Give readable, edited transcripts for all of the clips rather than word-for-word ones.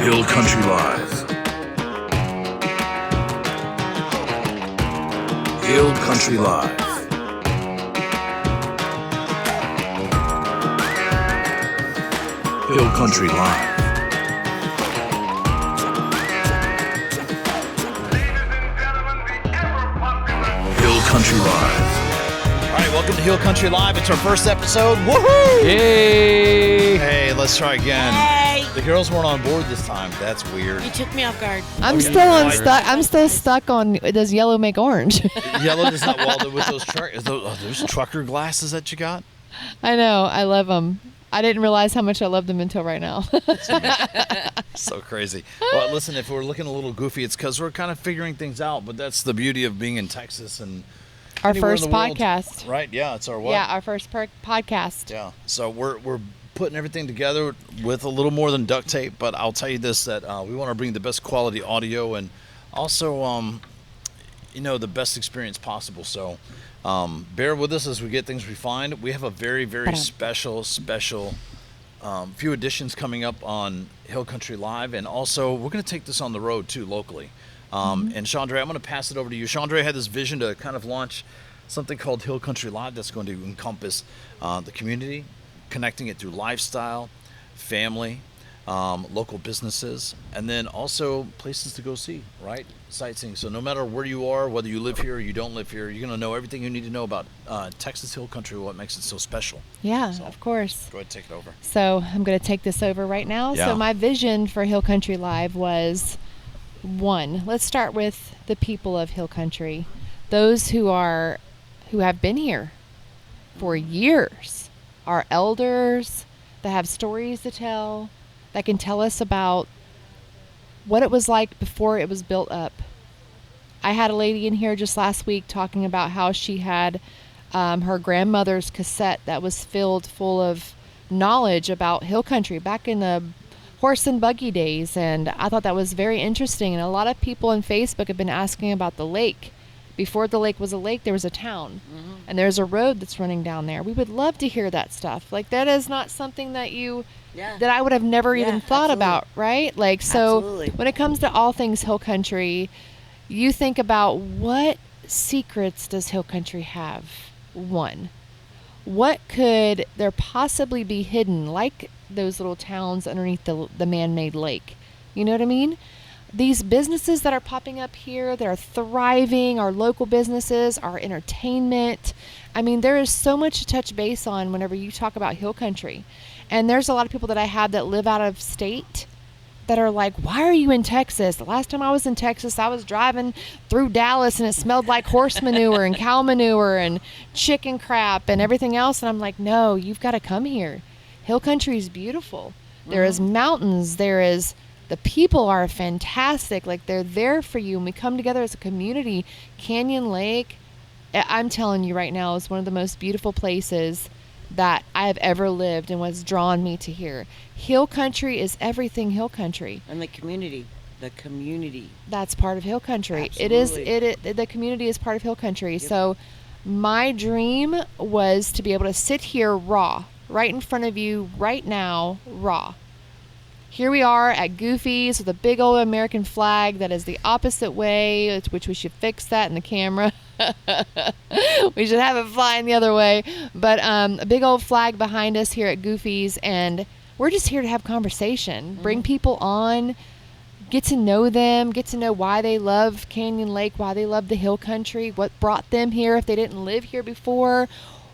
Hill Country Live. Hill Country Live. Hill Country Live. Hill Country Live. All right, welcome to Hill Country Live. It's our first episode. Woohoo! Yay! Hey, let's try again. Hey! The girls weren't on board this time. That's weird. You took me off guard. I'm still stuck on. Does yellow make orange? Yellow does not well with those those trucker glasses that you got. I know. I love them. I didn't realize how much I loved them until right now. So crazy. Well, listen, if we're looking a little goofy, it's because we're kind of figuring things out. But that's the beauty of being in Texas and Our anywhere in first the world. podcast. Right? Yeah, it's our what? Yeah, our first podcast. Yeah. So we're putting everything together with a little more than duct tape, but I'll tell you this, that we want to bring the best quality audio and also the best experience possible. So bear with us as we get things refined. We have a very, very special few additions coming up on Hill Country Live, and also we're going to take this on the road too, locally. And Chandre, I'm going to pass it over to you. Chandre had this vision to kind of launch something called Hill Country Live that's going to encompass the community, connecting it through lifestyle, family, local businesses, and then also places to go see, right? Sightseeing. So no matter where you are, whether you live here or you don't live here, you're going to know everything you need to know about Texas Hill Country, what makes it so special. Yeah, So, of course. Go ahead and take it over. So I'm going to take this over right now. Yeah. So my vision for Hill Country Live was, one, let's start with the people of Hill Country, those who have been here for years, our elders that have stories to tell, that can tell us about what it was like before it was built up. I had a lady in here just last week talking about how she had her grandmother's cassette that was filled full of knowledge about Hill Country back in the horse and buggy days, and I thought that was very interesting. And a lot of people on Facebook have been asking about the lake. Before the lake was a lake, there was a town, and there's a road that's running down there. We would love to hear that stuff. Like, that is not something that that I would have never even thought about, right? Like, so Absolutely. when it comes to all things Hill Country, you think about, what secrets does Hill Country have? One, what could there possibly be hidden, like those little towns underneath the man-made lake? You know what I mean? These businesses that are popping up here, that are thriving, our local businesses, our entertainment. I mean, there is so much to touch base on whenever you talk about Hill Country. And there's a lot of people that I have that live out of state that are like, why are you in Texas? The last time I was in Texas, I was driving through Dallas and it smelled like horse manure and cow manure and chicken crap and everything else. And I'm like, no, you've got to come here. Hill Country is beautiful. There is mountains. The people are fantastic. Like, they're there for you. And we come together as a community. Canyon Lake, I'm telling you right now, is one of the most beautiful places that I have ever lived and what's drawn me to here. Hill Country is everything Hill Country. And the community. That's part of Hill Country. Absolutely. The community is part of Hill Country. So my dream was to be able to sit here raw, right in front of you right now, raw. Here we are at Goofy's with a big old American flag that is the opposite way, which we should fix that in the camera. We should have it flying the other way. But a big old flag behind us here at Goofy's, and we're just here to have conversation, bring people on, get to know them, get to know why they love Canyon Lake, why they love the Hill Country, what brought them here if they didn't live here before,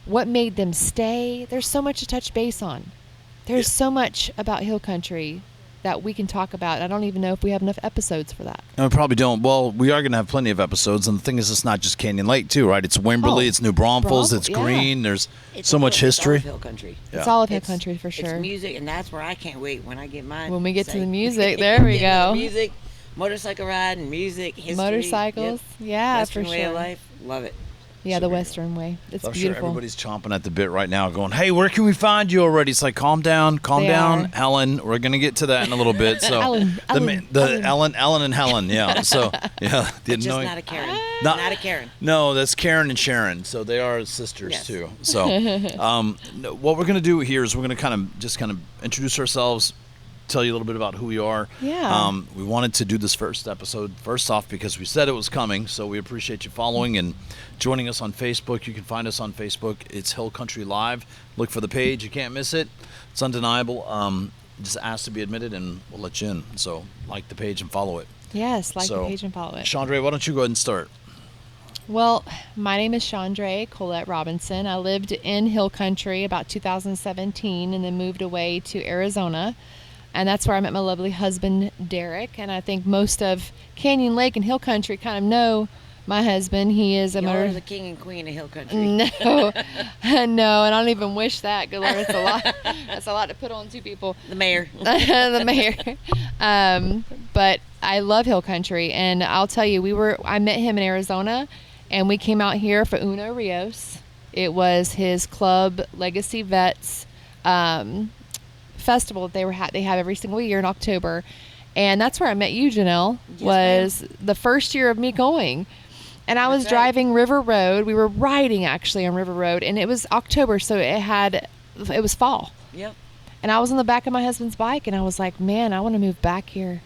what made them stay. There's so much to touch base on. There's so much about Hill Country that we can talk about. I don't even know if we have enough episodes for that. No, we probably don't. Well, we are going to have plenty of episodes, and the thing is, it's not just Canyon Lake, too, right? It's Wimberley, it's New Braunfels, it's Green. There's so much history. It's all of Hill Country. It's all of Hill Country for sure. It's music, and that's where I can't wait when I get mine. When we get to the music, there we go. Music, motorcycle riding, music, history. Motorcycles, yeah, Western for way of sure. life, love it. Yeah, the Western way. It's I'm beautiful. sure everybody's chomping at the bit right now going, hey, where can we find you already? It's like, calm down, They are. Helen. We're going to get to that in a little bit. So Ellen Ellen and Helen, yeah. So, yeah. Just not a Karen. Not- Not a Karen. No, that's Karen and Sharon. So they are sisters, Yes. too. So what we're going to do here is we're going to kind of introduce ourselves, tell you a little bit about who we are. Yeah. We wanted to do this first episode first off because we said it was coming, so we appreciate you following and joining us on Facebook. You can find us on Facebook. It's Hill Country Live. Look for the page. You can't miss it. It's undeniable. Just ask to be admitted, and we'll let you in. So like the page and follow it. Yes, like the page and follow it. Chandre, why don't you go ahead and start? Well, my name is Chandre Collette Robinson. I lived in Hill Country about 2017 and then moved away to Arizona. And that's where I met my lovely husband, Derek. And I think most of Canyon Lake and Hill Country kind of know my husband. He is Y'all are the king and queen of Hill Country. No, no, and I don't even wish that. Good Lord, it's a lot. That's a lot to put on two people. The mayor. The mayor. But I love Hill Country, and I'll tell you, I met him in Arizona, and we came out here for Uno Rios. It was his club Legacy Vets festival that they have every single year in October, and that's where I met you, Janelle. Yes, was the first year of me going. And I was That's right. driving River Road. We were riding actually on River Road, and it was October, so it was fall. Yep. And I was on the back of my husband's bike, and I was like, man, I want to move back here.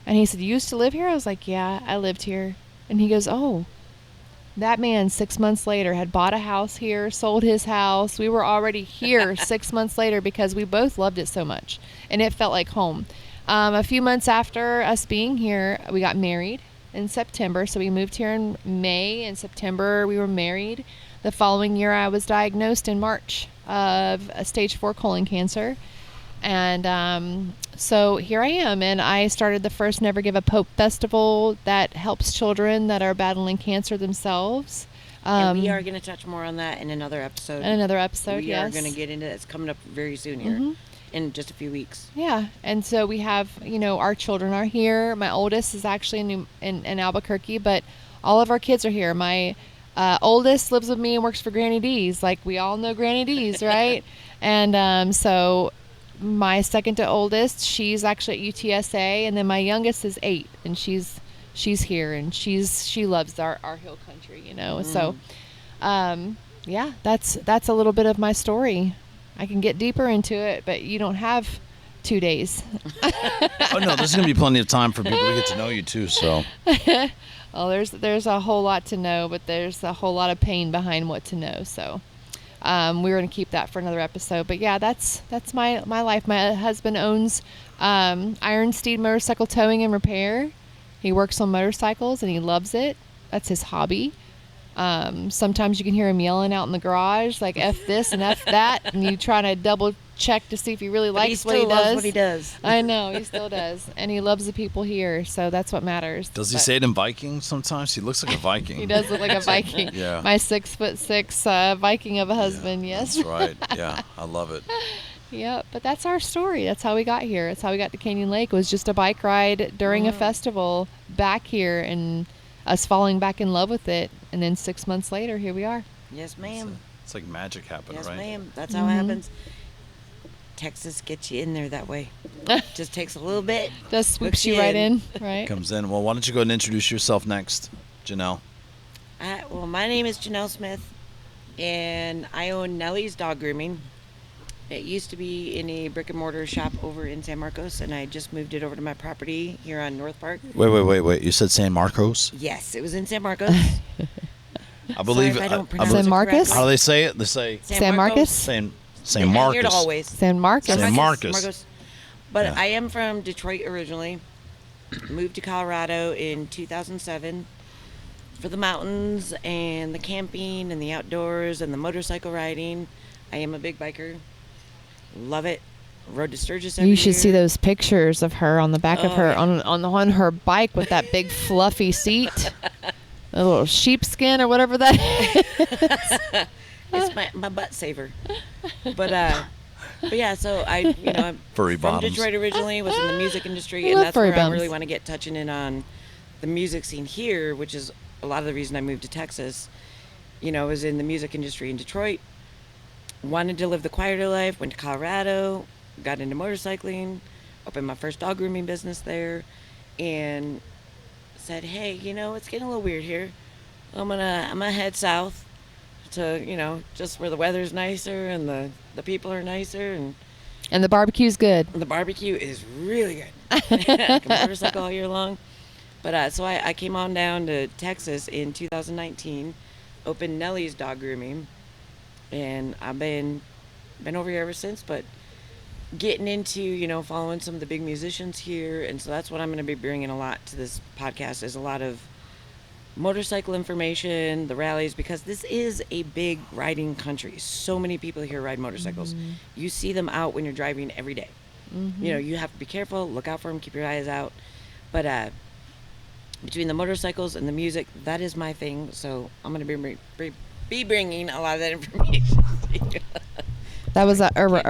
And he said, you used to live here? I was like, yeah, I lived here. And he goes, oh, that man 6 months later had bought a house here, sold his house. We were already here 6 months later because we both loved it so much, and it felt like home. A few months after us being here, we got married in September. So we moved here in May. In September, we were married. The following year, I was diagnosed in March of a stage 4 colon cancer. And so here I am. And I started the first Never Give Up Hope Festival that helps children that are battling cancer themselves. And we are going to touch more on that in another episode. We are going to get into it. It's coming up very soon here. In just a few weeks. Yeah, and so we have, our children are here. My oldest is actually in Albuquerque, but all of our kids are here. My oldest lives with me and works for Granny D's. Like, we all know Granny D's, right? And so my second to oldest, she's actually at UTSA, and then my youngest is 8, and she's here, and she loves our Hill Country, So, yeah, that's a little bit of my story. I can get deeper into it, but you don't have 2 days. Oh no, there's going to be plenty of time for people to get to know you too. So, well, there's a whole lot to know, but there's a whole lot of pain behind what to know. So, we're going to keep that for another episode. But yeah, that's my life. My husband owns Iron Steed Motorcycle Towing and Repair. He works on motorcycles and he loves it. That's his hobby. Sometimes you can hear him yelling out in the garage, like F this and F that, and you try to double check to see if he really likes what he does. Loves what he does. I know, he still does. And he loves the people here, so that's what matters. Does he say it in Viking sometimes? He looks like a Viking. He does look like a Viking. Yeah. My 6'6" Viking of a husband, yes. That's right. Yeah, I love it. Yeah, but that's our story. That's how we got here. That's how we got to Canyon Lake. It was just a bike ride during a festival back here, and us falling back in love with it, and then 6 months later, here we are. Yes, ma'am. It's like magic happened, Yes, right? ma'am. That's how it happens. Texas gets you in there that way. Just takes a little bit. Just swoops hooks you right in, right? Comes in. Well, why don't you go ahead and introduce yourself next, Janelle? Well, my name is Janelle Smith, and I own Nellie's Dog Grooming. It used to be in a brick and mortar shop over in San Marcos, and I just moved it over to my property here on North Park. Wait. You said San Marcos? Yes, it was in San Marcos. I believe. Sorry if I don't I pronounce San it Marcos? correctly. How do they say it? They say San Marcos? San Yeah, Marcos. I hear it always. San Marcos. San Marcos. But Yeah. I am from Detroit originally. Moved to Colorado in 2007 for the mountains and the camping and the outdoors and the motorcycle riding. I am a big biker. Love it. Rode to Sturgis every You should year. see those pictures of her on the back of Oh, her yeah. on her bike with that big fluffy seat, a little sheepskin or whatever that is. It's my butt saver. But yeah, so I'm Furry from bottoms. Detroit originally, was in the music industry, I and love that's furry where I bums. really want to get touching in on the music scene here, which is a lot of the reason I moved to Texas. Was in the music industry in Detroit. Wanted to live the quieter life, went to Colorado, got into motorcycling, opened my first dog grooming business there, and said, hey, it's getting a little weird here. I'm gonna head south to, just where the weather's nicer and the people are nicer, and And the barbecue's good. The barbecue is really good. I can motorcycle all year long. But so I came on down to Texas in 2019, opened Nellie's Dog Grooming, and I've been over here ever since. But getting into following some of the big musicians here, and so that's what I'm going to be bringing a lot to this podcast is a lot of motorcycle information, the rallies, because this is a big riding country. So many people here ride motorcycles. Mm-hmm. You see them out when you're driving every day. Mm-hmm. You have to be careful, look out for them, keep your eyes out. But between the motorcycles and the music, that is my thing. So I'm going to be bringing a lot of that information. That was a remix.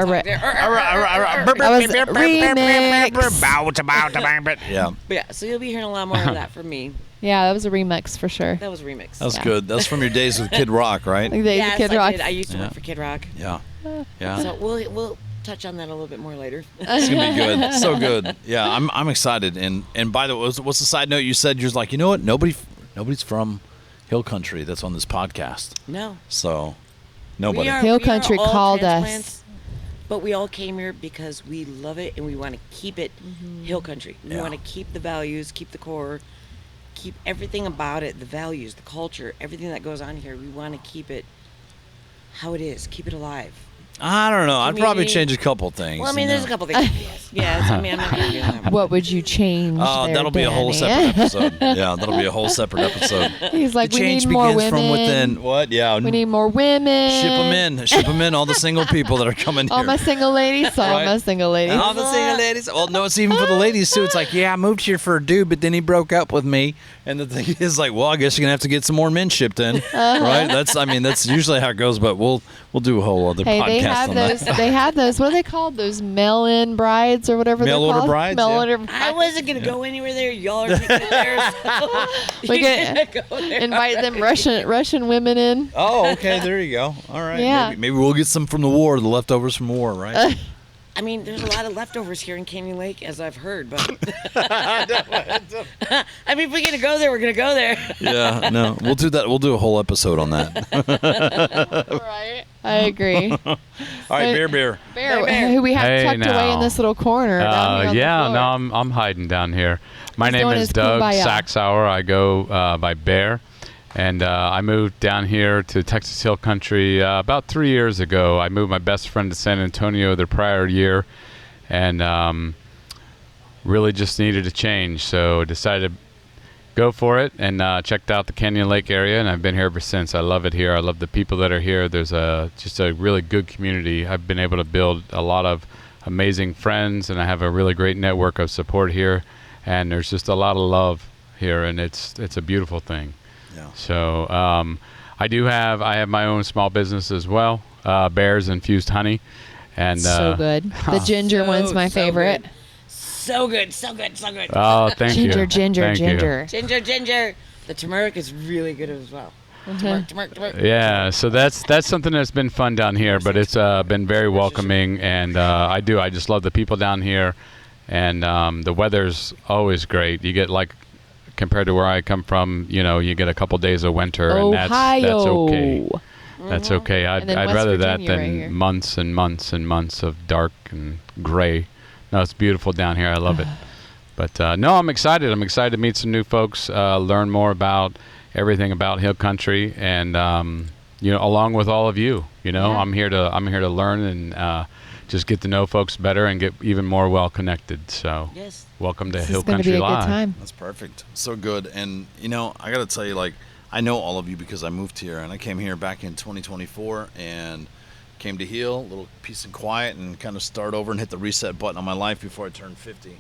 Yeah. But yeah, so you'll be hearing a lot more of that from me. Yeah, that was a remix for sure. That was a remix. That's Yeah. good. That's from your days with Kid Rock, right? Like the Yes, Kid I Rock. did. I used to Yeah. work for Kid Rock. Yeah. Yeah. So we'll touch on that a little bit more later. It's gonna be good. So good. Yeah, I'm excited. And by the way, what's the side note? You said you're like, you know what? Nobody's from Hill Country that's on this podcast. No. So nobody. Hill Country all called us. transplants, but we all came here because we love it and we want to keep it Hill Country. We Yeah. want to keep the values, keep the core, keep everything about it, the values, the culture, everything that goes on here. We want to keep it how it is, keep it alive. I don't know. I'd probably Community. change a couple things. Well, I mean, you there's know. a couple things. Yes. I mean, I'm not going to do that. What would you change? Oh, there, that'll be a whole Danny? separate episode. Yeah, that'll be a whole separate episode. He's like, The we change need more begins women. from within. What? Yeah. We need more women. Ship them in. Ship them in. All the single people that are coming here. All my single ladies. All Right. my single ladies. And all the single ladies. Well, no, it's even for the ladies too. It's like, yeah, I moved here for a dude, but then he broke up with me. And the thing is, like, well, I guess you're gonna have to get some more men shipped in, right? That's usually how it goes. But we'll do a whole other Hey, podcast they have on those. that. They have those. What are they called? Those mail-in brides or whatever Mail they're order called. brides, Mail yeah. order I brides. wasn't going to go anywhere there. Y'all are taking it there. So We you get- can't go there. Invite them Russian women in. Oh, okay. There you go. All right. Yeah. Maybe we'll get some from the war, the leftovers from war, right? I mean, there's a lot of leftovers here in Canyon Lake, as I've heard. But I mean, if we're going to go there, we're going to go there. Yeah. No, we'll do that. We'll do a whole episode on that. Right. I agree. All right, beer. Bear, who we have Hey, tucked away in now. this little corner. down here on the Yeah, floor. no, I'm hiding down here. My He's name doing is his Doug kumbaya. Saxauer. I go by Bear, and I moved down here to Texas Hill Country about 3 years ago. I moved my best friend to San Antonio the prior year, and really just needed a change, so decided to go for it and checked out the Canyon Lake area, and I've been here ever since. I love it here. I love the people that are here. There's just a really good community. I've been able to build a lot of amazing friends, and I have a really great network of support here, and there's just a lot of love here, and it's a beautiful thing. Yeah. So I have my own small business as well, Bears Infused Honey, and So good. The ginger one's my favorite. Good. So good, so good, so good. Oh, thank you. Ginger. Thank you. Ginger. The turmeric is really good as well. Turmeric. Yeah, so that's something that's been fun down here, but it's been very welcoming, and I just love the people down here, and the weather's always great. You get compared to where I come from, you get a couple days of winter, and that's okay. That's okay. And then I'd West rather that Virginia right than here. months and months and months of dark and gray. No, it's beautiful down here. I love it. But no, I'm excited. I'm excited to meet some new folks, learn more about everything about Hill Country, and along with all of you. Yeah. I'm here to learn and just get to know folks better and get even more well connected. So, Yes. welcome to This Hill is going to Country be a Live. good time. That's perfect. So good. And, I got to tell you, I know all of you because I moved here, and I came here back in 2024 and came to heal, a little peace and quiet, and kind of start over and hit the reset button on my life before I turned 50.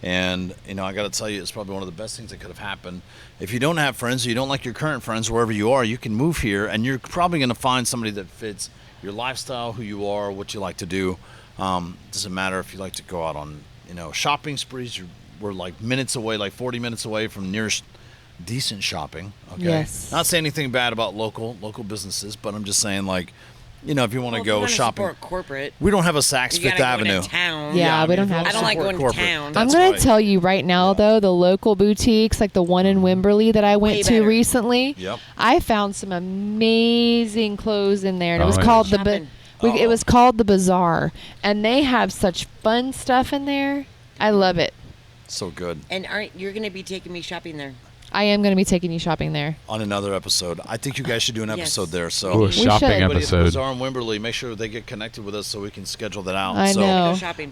And, I got to tell you, it's probably one of the best things that could have happened. If you don't have friends, or you don't like your current friends, wherever you are, you can move here, and you're probably going to find somebody that fits your lifestyle, who you are, what you like to do. Doesn't matter if you like to go out on, shopping sprees. We're minutes away, 40 minutes away from nearest decent shopping. Okay. Yes. Not saying anything bad about local businesses, but I'm just saying if you want to Well, if you go wanna shopping. support corporate. We don't have a Saks You Fifth gotta go Avenue. into town. Yeah, we don't if you have wanna I don't like support going to corporate, town. I'm that's going right. to tell you right now, though, the local boutiques, like the one in Wimberley that I went Way to better. recently, Yep. I found some amazing clothes in there. And it Oh, was yeah. called the Shopping. It was called the Bazaar, and they have such fun stuff in there. I love it. So good. And aren't you're going to be taking me shopping there? I am going to be taking you shopping there. On another episode. I think you guys should do an episode there. So Ooh, a We shopping should. everybody at the episode. Bazaar in Wimberley, make sure they get connected with us so we can schedule that out. I so, know. Go shopping.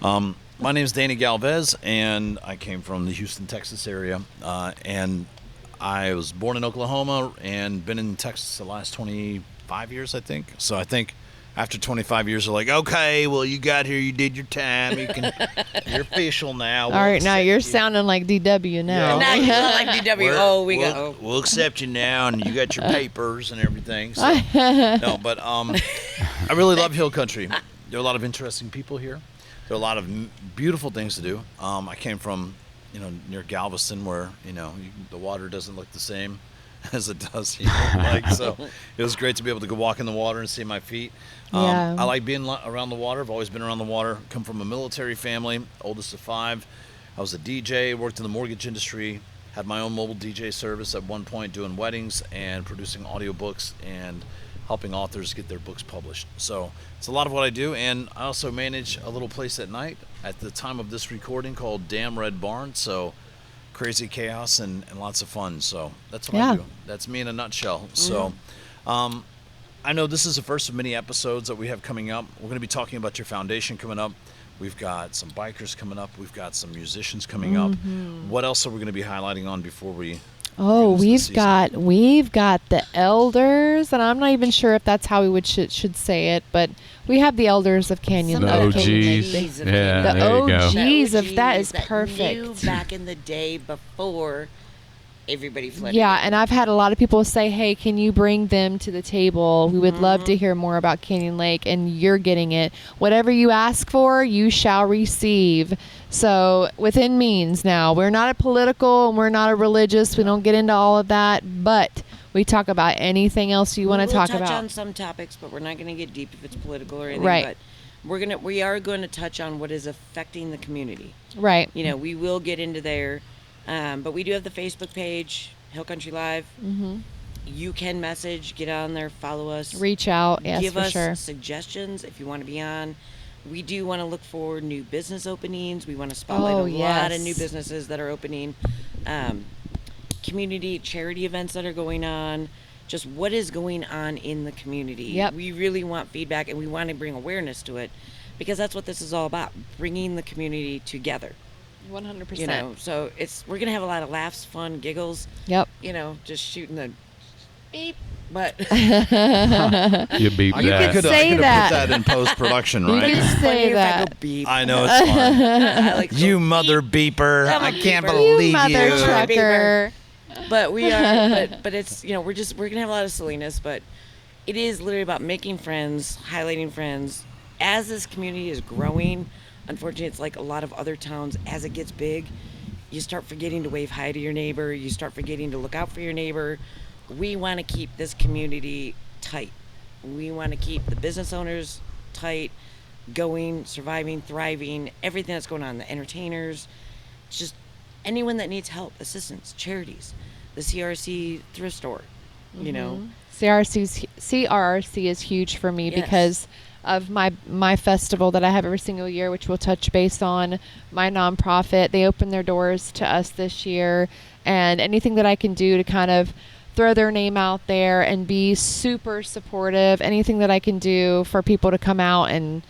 My name is Danny Galvez, and I came from the Houston, Texas area. And I was born in Oklahoma and been in Texas the last 25 years, I think. So I think after 25 years, they're like, okay, well, you got here, you did your time, you're official now. All right, now you're sounding like DW now. Now you sound like DW. We'll accept you now, and you got your papers and everything. So. No, but I really love Hill Country. There are a lot of interesting people here. There are a lot of beautiful things to do. I came from, near Galveston, where the water doesn't look the same as it does here. So it was great to be able to go walk in the water and see my feet. Yeah. I like being around the water. I've always been around the water. Come from a military family, oldest of 5. I was a DJ, worked in the mortgage industry, had my own mobile DJ service at one point, doing weddings and producing audiobooks and helping authors get their books published. So it's a lot of what I do, and I also manage a little place at night at the time of this recording called Damn Red Barn. So crazy chaos and lots of fun. So that's what I do. That's me in a nutshell. So I know this is the first of many episodes that we have coming up. We're going to be talking about your foundation coming up. We've got some bikers coming up. We've got some musicians coming up. What else are we going to be highlighting on before we... Oh, we've got the elders, and I'm not even sure if that's how we should say it, but we have the elders of Canyon. The of Canyon OGs. Lake. Yeah, The there you go. OGs of that is that perfect. knew back in the day before everybody flooded. Yeah, and I've had a lot of people say, hey, can you bring them to the table? We would love to hear more about Canyon Lake, and you're getting it. Whatever you ask for, you shall receive. So within means now. We're not a political and we're not a religious. We don't get into all of that, but we talk about anything else you want to talk We'll touch about. on some topics, but we're not going to get deep if it's political or anything. Right. But we are going to touch on what is affecting the community. Right. We will get into there. But we do have the Facebook page, Hill Country Live. You can message, get on there, follow us. Reach out, yes, give for us sure. suggestions if you want to be on. We do want to look for new business openings. We want to spotlight Oh, a lot of yes. new businesses that are opening, community charity events that are going on, just what is going on in the community. Yep. We really want feedback, and we want to bring awareness to it, because that's what this is all about, bringing the community together. 100%. So we're gonna have a lot of laughs, fun, giggles. Yep. Just shooting the beep. But You beat You that. could I say could've that. put that in post-production, You right? can say that. beep. I know it's fun. I like You the mother beep. beeper. I'm a I can't beeper. believe You mother you. trucker. But we are. but it's we're gonna have a lot of silliness, but it is literally about making friends, highlighting friends. As this community is growing, unfortunately, it's like a lot of other towns. As it gets big, you start forgetting to wave hi to your neighbor. You start forgetting to look out for your neighbor. We want to keep this community tight. We want to keep the business owners tight, going, surviving, thriving, everything that's going on, the entertainers, just anyone that needs help, assistance, charities, the CRC thrift store, CRRC is huge for me Yes. because of my festival that I have every single year, which we'll touch base on. My nonprofit, they opened their doors to us this year, and anything that I can do to kind of throw their name out there and be super supportive, anything that I can do for people to come out and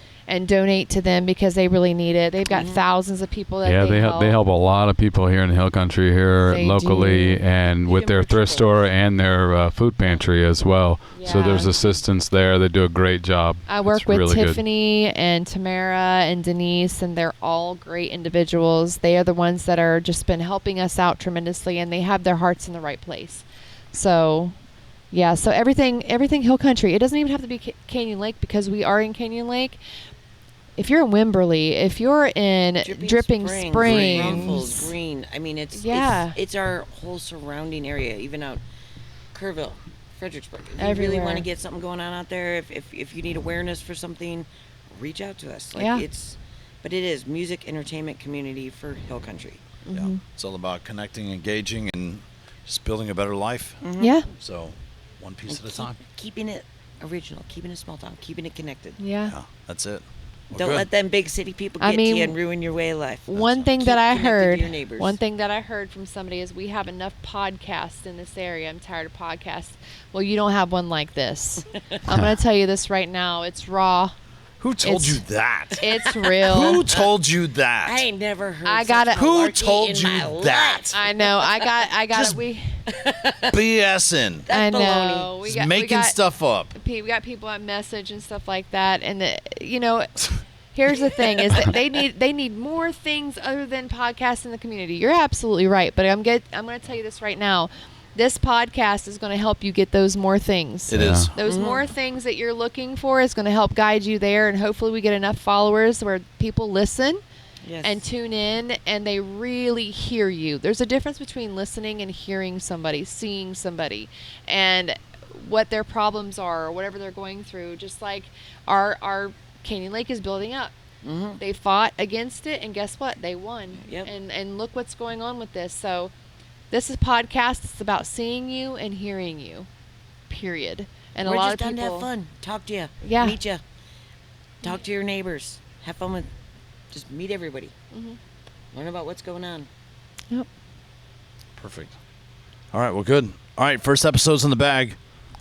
donate to them because they really need it. They've got thousands of people that Yeah, they they help a lot of people here in the Hill Country here They locally, do. and with their thrift store and their food pantry as well. So Yeah. there's assistance there. They do a great job. I work It's with really good. Tiffany and Tamara and Denise, and they're all great individuals. They are the ones that are just been helping us out tremendously, and they have their hearts in the right place. So, yeah, so everything Hill Country. It doesn't even have to be Canyon Lake because we are in Canyon Lake. If you're in Wimberley, if you're in Dripping Springs, Rumfuls, Green. I mean, it's our whole surrounding area, even out Kerrville, Fredericksburg. If you really Everywhere. want to get something going on out there, if you need awareness for something, reach out to us. Yeah. But it is music entertainment community for Hill Country. Yeah. It's all about connecting, engaging, and just building a better life. Yeah. So, one piece And at a time. keeping it original, keeping it small town, keeping it connected. Yeah. Yeah, that's it. Well, Don't good. let them big city people I get to you mean, and ruin your way of life. One thing Keep that I connected to heard, your neighbors. one thing that I heard from somebody is we have enough podcasts in this area. I'm tired of podcasts. Well, you don't have one like this. I'm going to tell you this right now. It's raw. Who told It's- you that? It's real. Who told you that? I ain't never heard. I gotta- such Who malarkey told in you my that? life. I know. I got Just it. We BSing. I That's know. baloney. We Just got making we got, stuff up. We got people at message and stuff like that, and here's the thing: is that they need more things other than podcasts in the community. You're absolutely right, but I'm going to tell you this right now. This podcast is going to help you get those more things. It is. Those more things that you're looking for is going to help guide you there, and hopefully we get enough followers where people listen Yes. and tune in and they really hear you. There's a difference between listening and hearing somebody, seeing somebody, and what their problems are or whatever they're going through. Just like our Canyon Lake is building up. Mhm. They fought against it, and guess what? They won. Yep. And look what's going on with this. So this is podcast. It's about seeing you and hearing you. Period. And We're a lot just of done people. to have fun. Talk to you. Yeah. Meet you. Talk to your neighbors. Have fun with. Just meet everybody. Mhm. Learn about what's going on. Yep. Perfect. All right, well, good. All right, first episode's in the bag.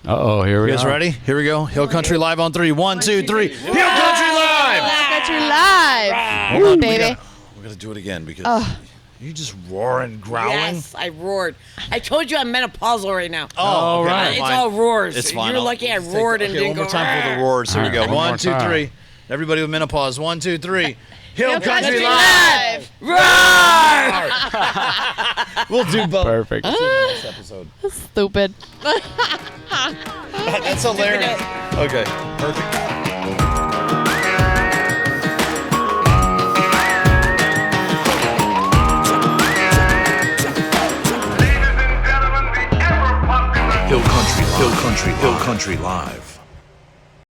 Uh-oh, here we You guys are. ready? Here we go. Hill Country Live on 3. 1, 2, 3. Hill Country Live! Country Live. Hold on, baby. We gotta do it again because Oh. you just roaring, growling. Yes, I roared. I told you I'm menopausal right now. Oh, okay, right. never It's mind. all roars. It's fine. You're I'll lucky I just take- roared and okay, didn't one more go. time for the roars. Here we All go. right, one 1, more 2, time. 3. Everybody with menopause. 1, 2, 3. Hill Hill Country Country Live. Live. Roar! We'll do both. Perfect. Next episode. Stupid. That's hilarious. Okay, perfect. Hill Country Live. Hill Country Live.